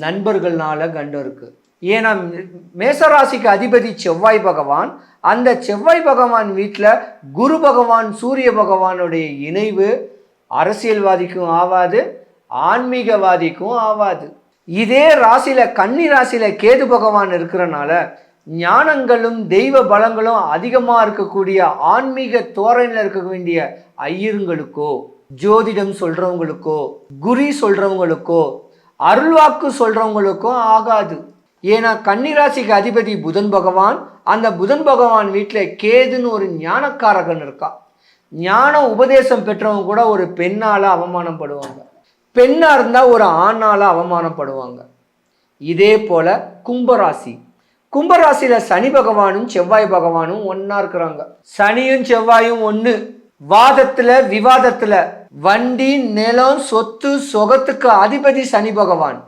நண்பர்கள்னால கண்டம் இருக்கு. ஏன்னா மேசராசிக்கு அதிபதி செவ்வாய் பகவான். அந்த செவ்வாய் பகவான் வீட்டில் குரு பகவான் சூரிய பகவானுடைய இணைவு அரசியல்வாதிக்கும் ஆவாது, ஆன்மீகவாதிக்கும் ஆவாது. இதே ராசியில கன்னி ராசியில கேது பகவான் இருக்கிறனால ஞானங்களும் தெய்வ பலங்களும் அதிகமாக இருக்கக்கூடிய ஆன்மீக தோரணையில் இருக்க வேண்டிய ஐயருங்களுக்கோ, ஜோதிடம் சொல்றவங்களுக்கோ, குறி சொல்றவங்களுக்கோ, அருள்வாக்கு சொல்றவங்களுக்கும் ஆகாது. ஏன்னா கன்னிராசிக்கு அதிபதி புதன் பகவான். அந்த புதன் பகவான் வீட்டில் கேதுன்னு ஒரு ஞானக்காரகன் இருக்கா. ஞான உபதேசம் பெற்றவங்க கூட ஒரு பெண்ணால அவமானப்படுவாங்க, பெண்ணா இருந்தா ஒரு ஆணால அவமானப்படுவாங்க. இதே போல கும்பராசி, கும்பராசியில சனி பகவானும் செவ்வாய் பகவானும் ஒன்னா இருக்கிறாங்க. சனியும் செவ்வாயும் ஒண்ணு. வாதத்துல விவாதத்துல வண்டி நிலம் சொத்து சொகத்துக்கு அதிபதி சனி பகவான்.